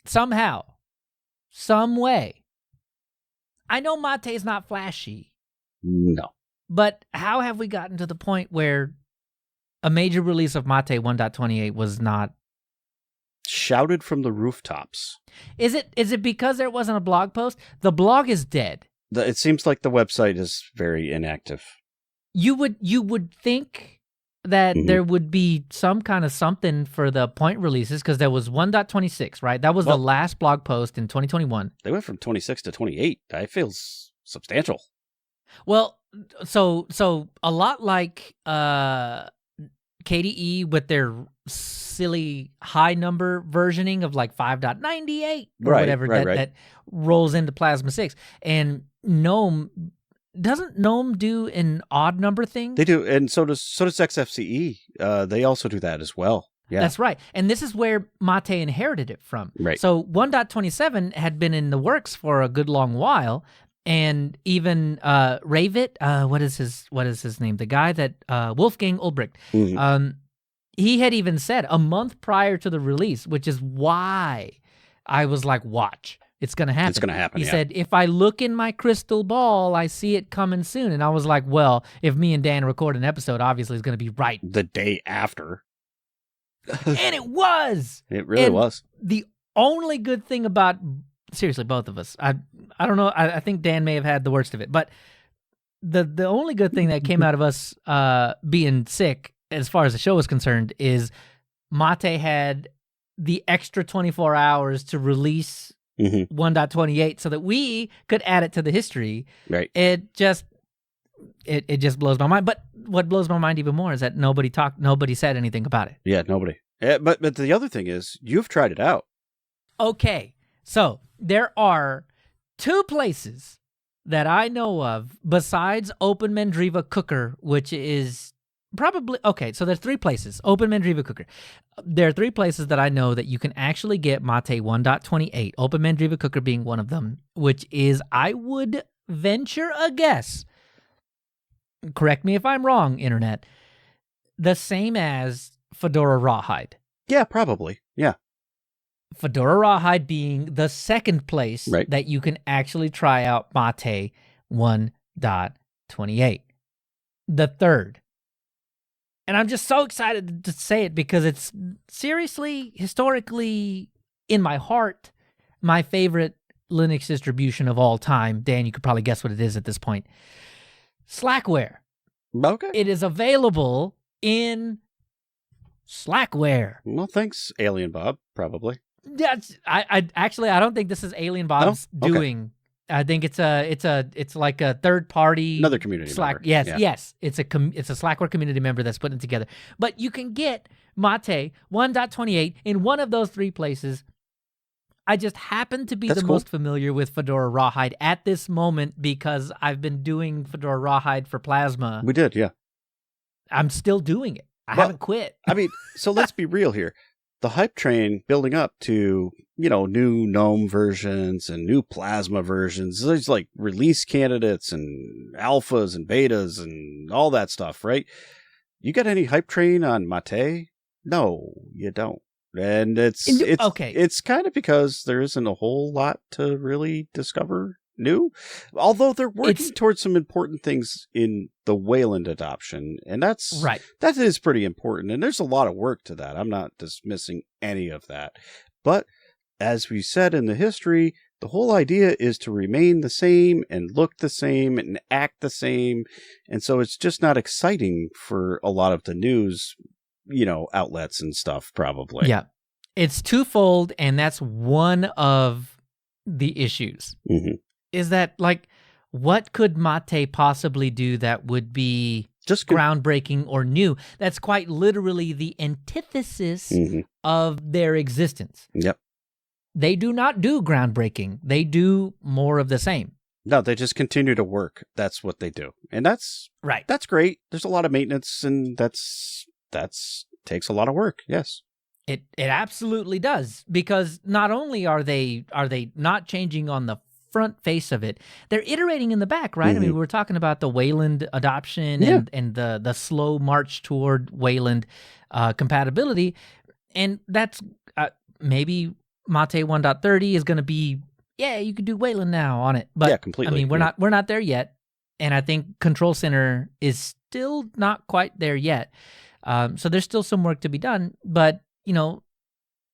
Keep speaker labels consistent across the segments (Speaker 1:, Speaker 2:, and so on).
Speaker 1: somehow, some way. I know Mate is not flashy.
Speaker 2: No.
Speaker 1: But how have we gotten to the point where a major release of Mate 1.28 was not
Speaker 2: shouted from the rooftops?
Speaker 1: Is it because there wasn't a blog post? The blog is dead.
Speaker 2: It seems like the website is very inactive.
Speaker 1: You would think that there would be some kind of something for the point releases, because there was 1.26, right? That was the last blog post in 2021.
Speaker 2: They went from 26 to 28. That feels substantial.
Speaker 1: Well, so a lot like KDE with their silly high number versioning of like 5.98 or whatever that rolls into Plasma 6. And GNOME, doesn't GNOME do an odd number thing?
Speaker 2: They do, and so does XFCE. They also do that as well. Yeah.
Speaker 1: That's right. And this is where Mate inherited it from.
Speaker 2: Right.
Speaker 1: So 1.27 had been in the works for a good long while. And even Ravit, what is his name? The guy that Wolfgang Ulbricht. He had even said a month prior to the release, which is why I was like, "Watch, it's gonna happen."
Speaker 2: It's gonna happen.
Speaker 1: He said, "If I look in my crystal ball, I see it coming soon." And I was like, "Well, if me and Dan record an episode, obviously it's gonna be right
Speaker 2: the day after."
Speaker 1: And it was.
Speaker 2: It really was.
Speaker 1: The only good thing about seriously, both of us. I don't know. I think Dan may have had the worst of it, but the only good thing that came out of us being sick, as far as the show is concerned, is Mate had the extra 24 hours to release 1.28 so that we could add it to the history.
Speaker 2: Right.
Speaker 1: It just blows my mind. But what blows my mind even more is that nobody said anything about it.
Speaker 2: Yeah, nobody. But the other thing is, you've tried it out.
Speaker 1: Okay, so there are 2 places that I know of besides Open Mandriva Cooker, which is probably, okay, so there's 3 places. Open Mandriva Cooker. There are 3 places that I know that you can actually get Mate 1.28, Open Mandriva Cooker being one of them, which is, I would venture a guess, correct me if I'm wrong, Internet, the same as Fedora Rawhide.
Speaker 2: Yeah, probably. Yeah.
Speaker 1: Fedora Rawhide being the second place that you can actually try out Mate 1.28. The third. And I'm just so excited to say it because it's seriously, historically, in my heart, my favorite Linux distribution of all time. Dan, you could probably guess what it is at this point. Slackware.
Speaker 2: Okay.
Speaker 1: It is available in Slackware.
Speaker 2: Well, thanks, Alien Bob, probably.
Speaker 1: That's I don't think this is Alien Bob's doing. I think it's like a third party,
Speaker 2: another community member.
Speaker 1: Yes, it's a Slackware community member that's putting it together. But you can get Mate 1.28 in one of those 3 places. I just happen to be most familiar with Fedora Rawhide at this moment because I've been doing Fedora Rawhide for Plasma.
Speaker 2: We did, yeah.
Speaker 1: I'm still doing it. I haven't quit.
Speaker 2: I mean, so let's be real here. The hype train building up to, new GNOME versions and new Plasma versions. There's like release candidates and alphas and betas and all that stuff, right? You got any hype train on Mate? No, you don't. And it's kind of because there isn't a whole lot to really discover new, although they're working towards some important things in the Wayland adoption, and that is pretty important, and there's a lot of work to that. I'm not dismissing any of that, but as we said in the history, the whole idea is to remain the same and look the same and act the same, and so it's just not exciting for a lot of the news outlets and stuff, probably.
Speaker 1: Yeah, it's twofold, and that's one of the issues. Is that, like, what could Mate possibly do that would be just groundbreaking or new? That's quite literally the antithesis of their existence.
Speaker 2: Yep.
Speaker 1: They do not do groundbreaking. They do more of the same.
Speaker 2: No, they just continue to work. That's what they do. And that's
Speaker 1: right.
Speaker 2: That's great. There's a lot of maintenance, and that's takes a lot of work. Yes.
Speaker 1: It absolutely does, because not only are they not changing on the front face of it, they're iterating in the back, right? I mean, we're talking about the Wayland adoption and the slow march toward Wayland compatibility, and that's maybe Mate 1.30 is going to be, you can do Wayland now on it. But
Speaker 2: completely.
Speaker 1: I mean, we're not there yet. And I think Control Center is still not quite there yet. So there's still some work to be done. But,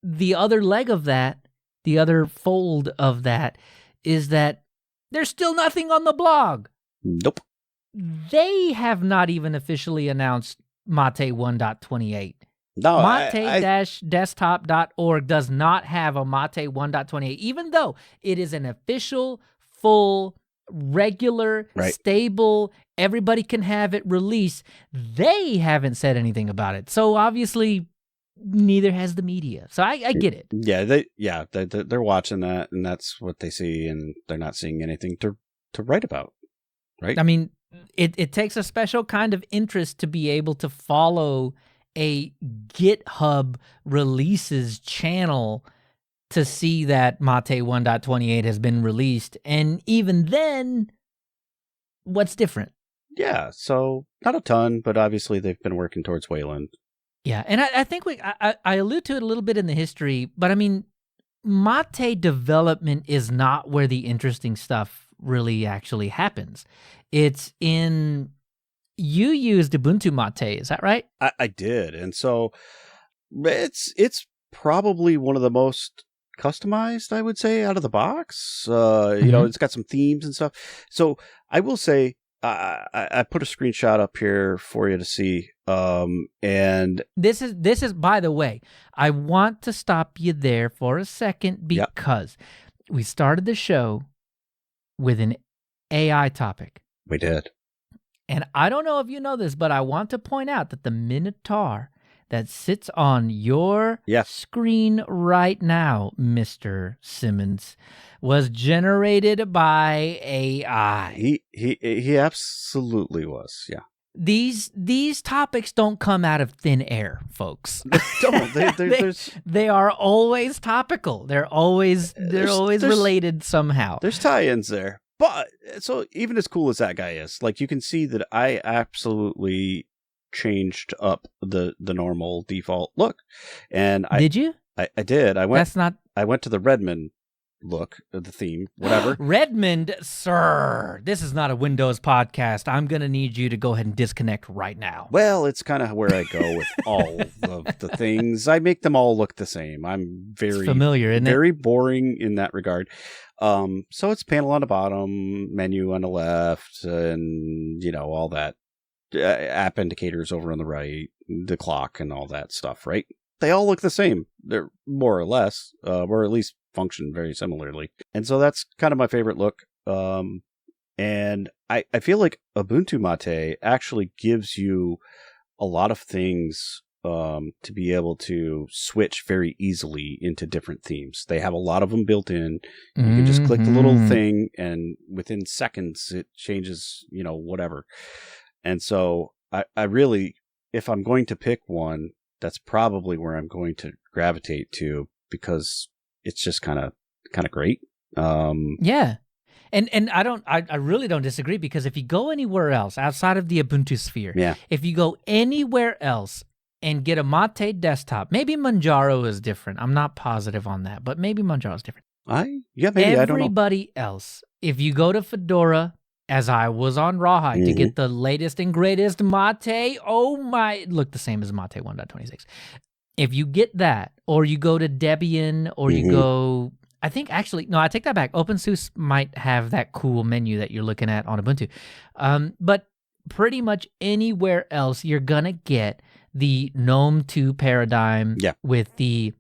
Speaker 1: the other leg of that, the other fold of that is that there's still nothing on the blog.
Speaker 2: Nope.
Speaker 1: They have not even officially announced Mate 1.28.
Speaker 2: No,
Speaker 1: Mate-desktop.org does not have a Mate 1.28, even though it is an official, full, regular, stable, everybody can have it release. They haven't said anything about it. So obviously, neither has the media. So I get it.
Speaker 2: Yeah, they're watching that, and that's what they see, and they're not seeing anything to write about, right?
Speaker 1: I mean, it takes a special kind of interest to be able to follow a GitHub releases channel to see that Mate 1.28 has been released. And even then, what's different?
Speaker 2: Yeah, so not a ton, but obviously they've been working towards Wayland.
Speaker 1: Yeah, and I think I allude to it a little bit in the history, but I mean, Mate development is not where the interesting stuff really actually happens. It's in... You used Ubuntu MATE, is that right?
Speaker 2: I did, and so it's probably one of the most customized, I would say, out of the box. It's got some themes and stuff. So I will say, I put a screenshot up here for you to see. And
Speaker 1: this is by the way, I want to stop you there for a second because we started the show with an AI topic.
Speaker 2: We did.
Speaker 1: And I don't know if you know this, but I want to point out that the Minotaur that sits on your screen right now, Mr. Simmons, was generated by AI.
Speaker 2: He absolutely was, yeah.
Speaker 1: These topics don't come out of thin air, folks. They are always topical. They're always related somehow.
Speaker 2: There's tie-ins there. But, so even as cool as that guy is, like, you can see that I absolutely changed up the normal default look. And
Speaker 1: Did you?
Speaker 2: I did. I went to the Redmond look of the theme, whatever.
Speaker 1: Redmond, sir, this is not a Windows podcast. I'm going to need you to go ahead and disconnect right now.
Speaker 2: Well, it's kind of where I go with all of the things. I make them all look the same. I'm very
Speaker 1: familiar, isn't it?
Speaker 2: Very boring in that regard. So it's panel on the bottom, menu on the left, and, all that. App indicators over on the right, the clock and all that stuff, right? They all look the same. They're more or less, or at least function very similarly. And so that's kind of my favorite look. And I feel like Ubuntu MATE actually gives you a lot of things to be able to switch very easily into different themes. They have a lot of them built in. You can just click the little thing, and within seconds it changes, whatever. And so I really, if I'm going to pick one, that's probably where I'm going to gravitate to, because it's just kind of great.
Speaker 1: Yeah. And I really don't disagree, because if you go anywhere else outside of the Ubuntu sphere, if you go anywhere else and get a Mate desktop, maybe Manjaro is different. I'm not positive on that, but maybe Manjaro is different.
Speaker 2: Maybe, I don't know.
Speaker 1: Everybody else, if you go to Fedora, as I was on Rawhide to get the latest and greatest Mate, look the same as Mate 1.26. If you get that, or you go to Debian, or you go... I think actually, no, I take that back. OpenSUSE might have that cool menu that you're looking at on Ubuntu. But pretty much anywhere else, you're going to get the GNOME 2 paradigm with the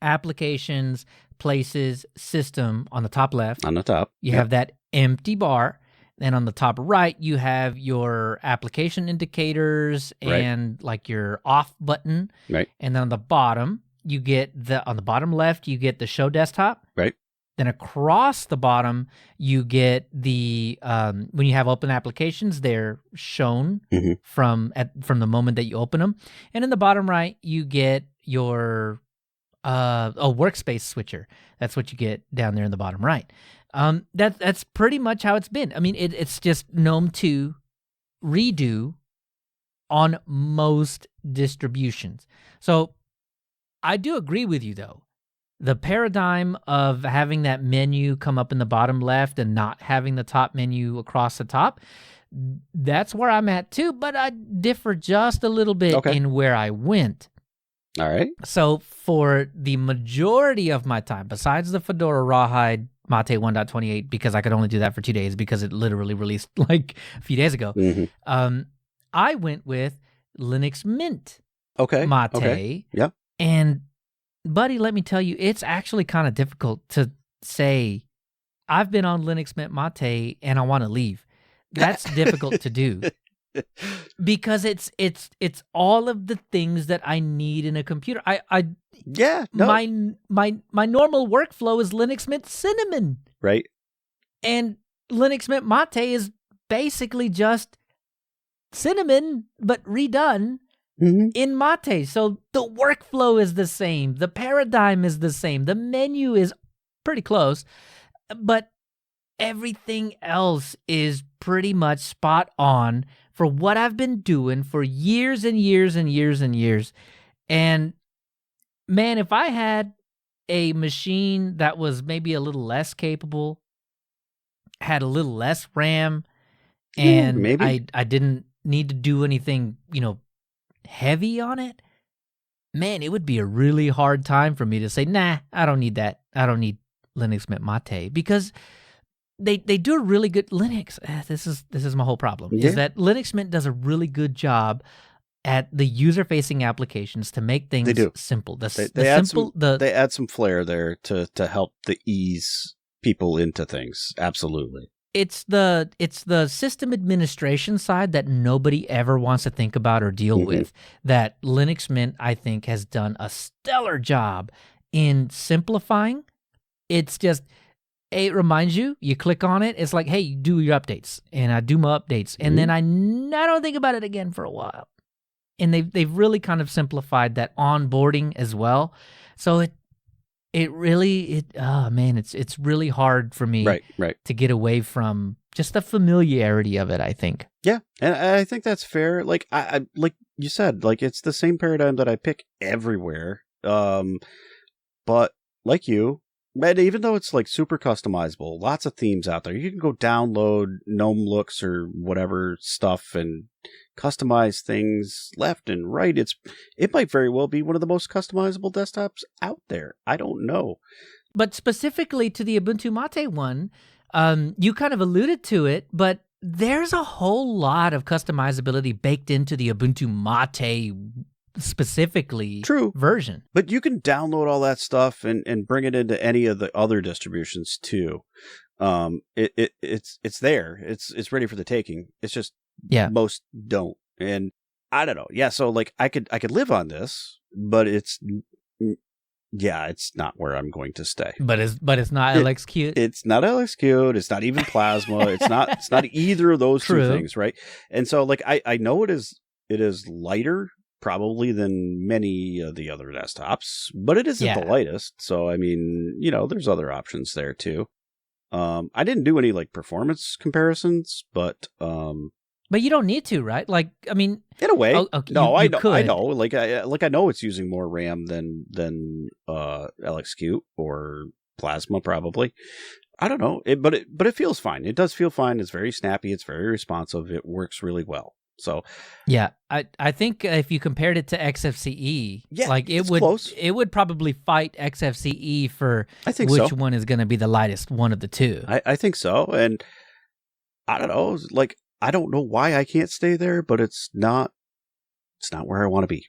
Speaker 1: applications, places, system on the top left.
Speaker 2: On the top.
Speaker 1: You have that empty bar. Then on the top right, you have your application indicators and like your off button.
Speaker 2: Right.
Speaker 1: And then on the bottom, you get on the bottom left, you get the show desktop.
Speaker 2: Right.
Speaker 1: Then across the bottom, you get the when you have open applications, they're shown from the moment that you open them. And in the bottom right, you get your workspace switcher. That's what you get down there in the bottom right. That's pretty much how it's been. I mean, it's just GNOME 2 redo on most distributions. So I do agree with you, though. The paradigm of having that menu come up in the bottom left and not having the top menu across the top, that's where I'm at too, but I differ just a little bit in where I went.
Speaker 2: All right.
Speaker 1: So for the majority of my time, besides the Fedora Rawhide Mate 1.28, because I could only do that for 2 days because it literally released like a few days ago, I went with Linux Mint Mate.
Speaker 2: Okay. Yeah.
Speaker 1: And buddy, let me tell you, it's actually kind of difficult to say, I've been on Linux Mint Mate and I want to leave. That's difficult to do. Because it's all of the things that I need in a computer. My normal workflow is Linux Mint Cinnamon.
Speaker 2: Right.
Speaker 1: And Linux Mint Mate is basically just Cinnamon but redone in Mate. So the workflow is the same, the paradigm is the same, the menu is pretty close, but everything else is pretty much spot on for what I've been doing for years and years and years and years. And man, if I had a machine that was maybe a little less capable, had a little less RAM, and I didn't need to do anything, heavy on it, man, it would be a really hard time for me to say, nah, I don't need that. I don't need Linux Mint Mate, because they do a really good Linux. This is my whole problem. Is that Linux Mint does a really good job at the user-facing applications to make things simple. They
Speaker 2: add some flair there to help the ease people into things. Absolutely.
Speaker 1: It's the system administration side that nobody ever wants to think about or deal with. That Linux Mint, I think, has done a stellar job in simplifying. It's just, it reminds you, you click on it, it's like, hey, do your updates. And I do my updates. And then I don't think about it again for a while. And they've really kind of simplified that onboarding as well. So it's really hard for me to get away from just the familiarity of it, I think.
Speaker 2: Yeah, and I think that's fair. Like I like you said, like it's the same paradigm that I pick everywhere. But like you, and even though it's like super customizable, lots of themes out there. You can go download GNOME looks or whatever stuff and customize things left and right. It might very well be one of the most customizable desktops out there. I don't know.
Speaker 1: But specifically to the Ubuntu Mate one, you kind of alluded to it, but there's a whole lot of customizability baked into the Ubuntu Mate specifically version. But
Speaker 2: you can download all that stuff and bring it into any of the other distributions too. It's there. It's ready for the taking. It's just most don't. And I don't know. Yeah, so like I could live on this, but it's not where I'm going to stay.
Speaker 1: But it's not LXQt.
Speaker 2: It's not LXQt. It's not even Plasma. it's not either of those two things, right? And so like I know it is lighter probably than many of the other desktops, but it isn't the lightest. So I mean, there's other options there too. I didn't do any like performance comparisons, but
Speaker 1: you don't need to, right? Like, I mean,
Speaker 2: in a way, I know. Like I know it's using more RAM than LXQt or Plasma probably. I don't know, but it feels fine. It does feel fine. It's very snappy. It's very responsive. It works really well. So
Speaker 1: yeah, I think if you compared it to XFCE,
Speaker 2: close.
Speaker 1: It would probably fight XFCE for which one is going to be the lightest one of the two.
Speaker 2: I think so, and I don't know. Like I don't know why I can't stay there, but it's not where I want to be.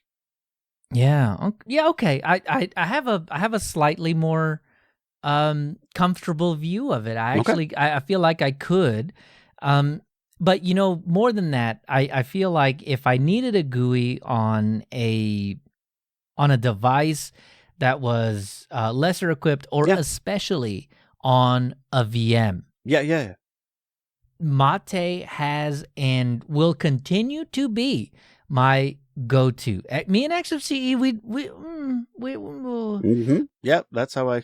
Speaker 1: Yeah. Okay. I have a slightly more comfortable view of it. I feel like I could. But more than that, I feel like if I needed a GUI on a device that was lesser equipped, or especially on a VM, Mate has and will continue to be my go-to. Me and XFCE,
Speaker 2: Yep, that's how I.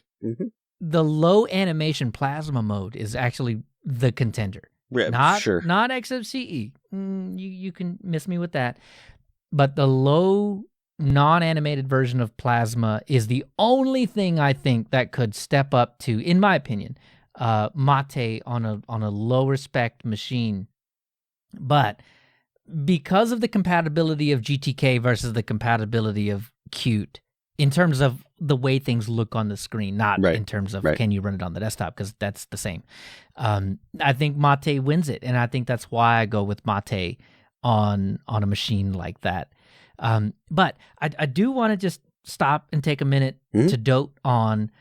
Speaker 1: The low animation Plasma mode is actually the contender. Not XFCE. You can miss me with that. But the low non-animated version of Plasma is the only thing I think that could step up to, in my opinion, Mate on a lower spec machine. But because of the compatibility of GTK versus the compatibility of Qt, in terms of the way things look on the screen, not in terms of can you run it on the desktop, because that's the same. I think Mate wins it, and I think that's why I go with Mate on a machine like that. But I do want to just stop and take a minute to dote on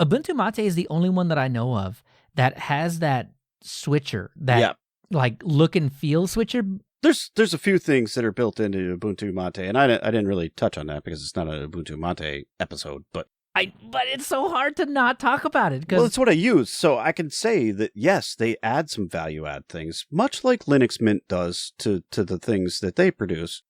Speaker 1: Ubuntu Mate is the only one that I know of that has that switcher, that like look and feel switcher.
Speaker 2: There's a few things that are built into Ubuntu Mate, and I didn't really touch on that because it's not an Ubuntu Mate episode, but
Speaker 1: it's so hard to not talk about it.
Speaker 2: Well, that's what I use, so I can say that, yes, they add some value-add things, much like Linux Mint does to the things that they produce.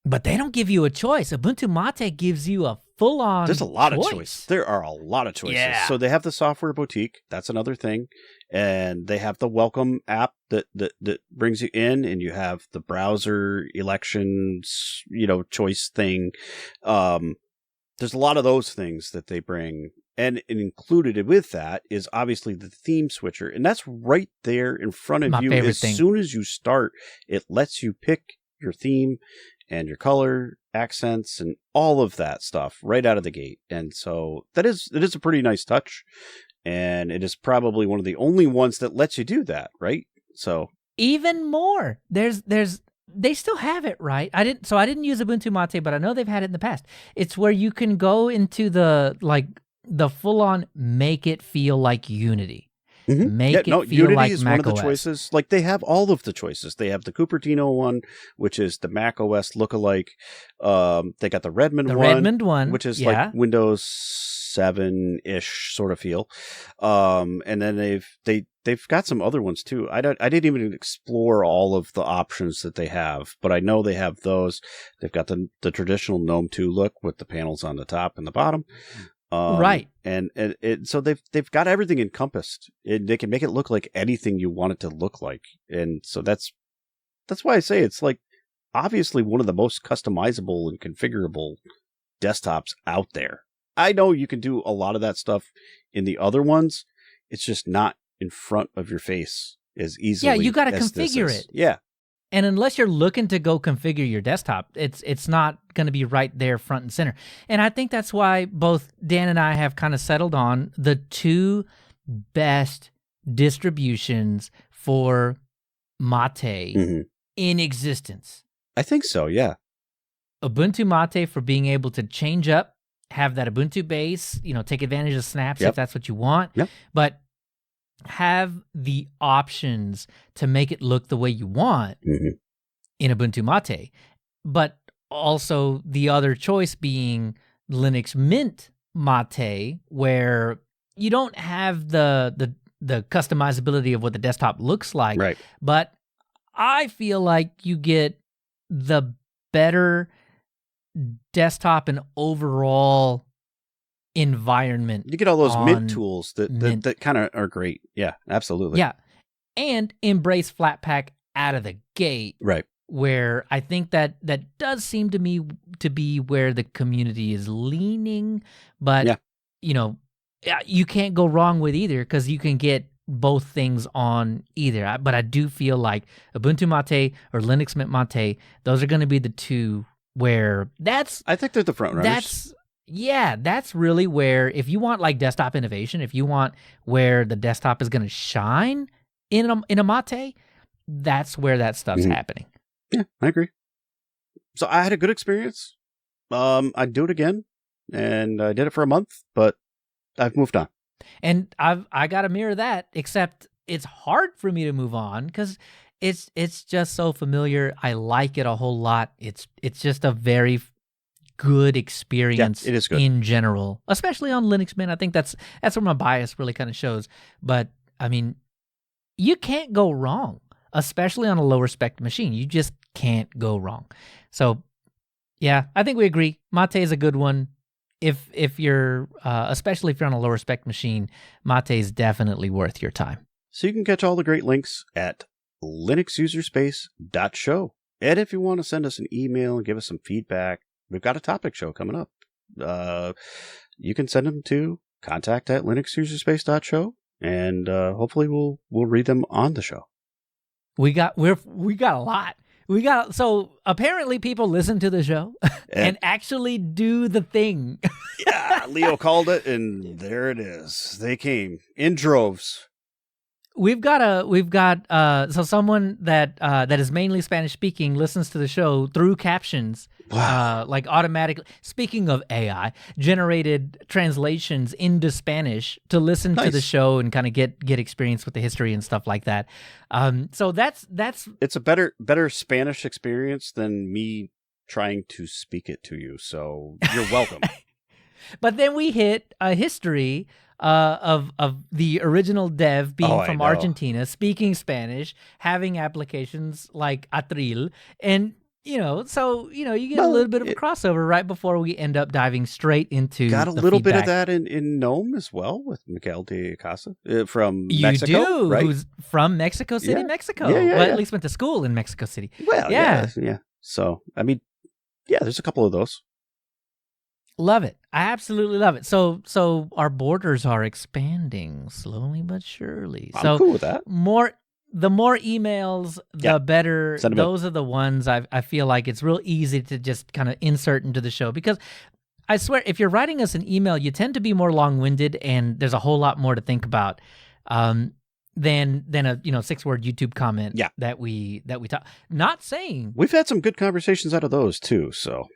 Speaker 1: But they don't give you a choice. Ubuntu Mate gives you a full-on
Speaker 2: There's a lot of choices. There are a lot of choices.
Speaker 1: Yeah.
Speaker 2: So they have the software boutique. That's another thing. And they have the welcome app that brings you in, and you have the browser elections, choice thing. There's a lot of those things that they bring. And included with that is obviously the theme switcher. And that's right there in front of you. As soon as you start, it lets you pick your theme and your color, accents, and all of that stuff right out of the gate. And so it is a pretty nice touch. And it is probably one of the only ones that lets you do that, right? So
Speaker 1: even more. They still have it, right? I didn't use Ubuntu Mate, but I know they've had it in the past. It's where you can go into the full-on make it feel like Unity. Make it feel
Speaker 2: Unity
Speaker 1: like
Speaker 2: is
Speaker 1: Mac
Speaker 2: one of the
Speaker 1: OS.
Speaker 2: choices. Like, they have all of the choices. They have the Cupertino one, which is the Mac OS lookalike. They got the Redmond one, which is like Windows 7-ish sort of feel. And then they've got some other ones too. I didn't even explore all of the options that they have, but I know they have those. They've got the traditional GNOME 2 look with the panels on the top and the bottom.
Speaker 1: Right.
Speaker 2: And so they've got everything encompassed. They can make it look like anything you want it to look like. And so that's why I say it's like obviously one of the most customizable and configurable desktops out there. I know you can do a lot of that stuff in the other ones. It's just not in front of your face as easily.
Speaker 1: Yeah, you got to
Speaker 2: as
Speaker 1: configure it.
Speaker 2: Yeah.
Speaker 1: And unless you're looking to go configure your desktop, it's not going to be right there front and center. And I think that's why both Dan and I have kind of settled on the two best distributions for Mate in existence.
Speaker 2: I think so, yeah.
Speaker 1: Ubuntu Mate for being able to change up, have that Ubuntu base, take advantage of snaps if that's what you want.
Speaker 2: Yep.
Speaker 1: But have the options to make it look the way you want in Ubuntu Mate, but also the other choice being Linux Mint Mate, where you don't have the customizability of what the desktop looks like,
Speaker 2: right?
Speaker 1: But I feel like you get the better desktop and overall environment.
Speaker 2: You get all those Mint tools that kind of are great. Yeah, absolutely.
Speaker 1: Yeah. And embrace Flatpak out of the gate.
Speaker 2: Right.
Speaker 1: Where I think that does seem to me to be where the community is leaning. But, you can't go wrong with either because you can get both things on either. But I do feel like Ubuntu Mate or Linux Mint Mate, those are going to be the two where I think they're the front runners. That's really where, if you want like desktop innovation, if you want where the desktop is going to shine in a Mate, that's where that stuff's happening.
Speaker 2: Yeah, I agree. So I had a good experience. I'd do it again, and I did it for a month, but I've moved on.
Speaker 1: And I got to mirror that, except it's hard for me to move on because it's just so familiar. I like it a whole lot. It's just a very good experience
Speaker 2: it is good.
Speaker 1: In general, especially on Linux Mint. I think that's where my bias really kind of shows. But I mean, you can't go wrong, especially on a lower spec machine. You just can't go wrong. So yeah, I think we agree. Mate is a good one. If you're, especially if you're on a lower spec machine, Mate is definitely worth your time.
Speaker 2: So you can catch all the great links at linuxuserspace.show. And if you want to send us an email and give us some feedback, we've got a topic show coming up. You can send them to contact@linuxuserspace.show, and hopefully we'll read them on the show.
Speaker 1: We got a lot. So apparently people listen to the show and actually do the thing.
Speaker 2: Yeah, Leo called it, and there it is. They came in droves.
Speaker 1: We've got so someone that is mainly Spanish speaking listens to the show through captions.
Speaker 2: Wow.
Speaker 1: Like automatically. Speaking of AI, generated translations into Spanish to listen to the show and kind of get experience with the history and stuff like that. So that's
Speaker 2: it's a better Spanish experience than me trying to speak it to you. So you're welcome.
Speaker 1: But then we hit a history of the original dev being from Argentina, speaking Spanish, having applications like Atril, and you get a little bit of a crossover right before we end up diving straight into
Speaker 2: got a little bit of that in Gnome as well with Miguel de Casa from Mexico.
Speaker 1: You do,
Speaker 2: right?
Speaker 1: Who's from Mexico City, Mexico.
Speaker 2: Yeah,
Speaker 1: at least went to school in Mexico City.
Speaker 2: Well, yeah. So, I mean, there's a couple of those.
Speaker 1: Love it. I absolutely love it. So our borders are expanding slowly but surely.
Speaker 2: I'm cool with that.
Speaker 1: The more emails, the better. Those are the ones I feel like it's real easy to just kind of insert into the show, because I swear, if you're writing us an email, you tend to be more long-winded, and there's a whole lot more to think about than a 6-word YouTube comment that we talk. Not saying
Speaker 2: we've had some good conversations out of those too. So,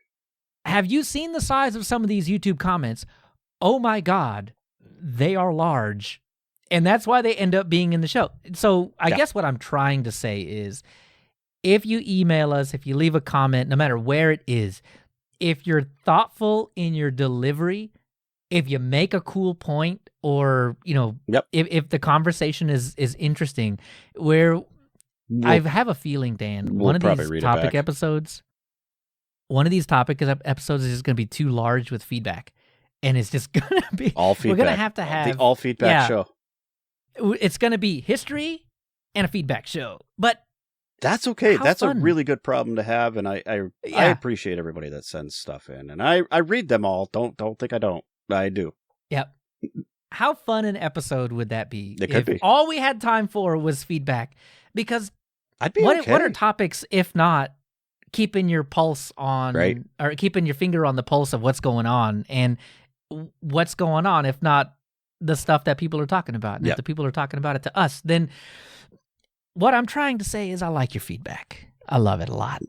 Speaker 1: have you seen the size of some of these YouTube comments? Oh my God, they are large. And that's why they end up being in the show. So I guess what I'm trying to say is, if you email us, if you leave a comment, no matter where it is, if you're thoughtful in your delivery, if you make a cool point, or if the conversation is interesting, I have a feeling, Dan, one of these topic episodes is just going to be too large with feedback, and it's just going to be
Speaker 2: all feedback.
Speaker 1: We're going to have
Speaker 2: the all feedback show.
Speaker 1: It's going to be history and a feedback show, but
Speaker 2: that's okay. That's a really good problem to have, and I appreciate everybody that sends stuff in, and I read them all. Don't think I don't. I do.
Speaker 1: Yep. How fun an episode would that be?
Speaker 2: It could be.
Speaker 1: All we had time for was feedback, because
Speaker 2: I'd be
Speaker 1: what are topics if not keeping your pulse on, or keeping your finger on the pulse of what's going on, and what's going on if not the stuff that people are talking about. And if the people are talking about it to us, then what I'm trying to say is I like your feedback. I love it a lot.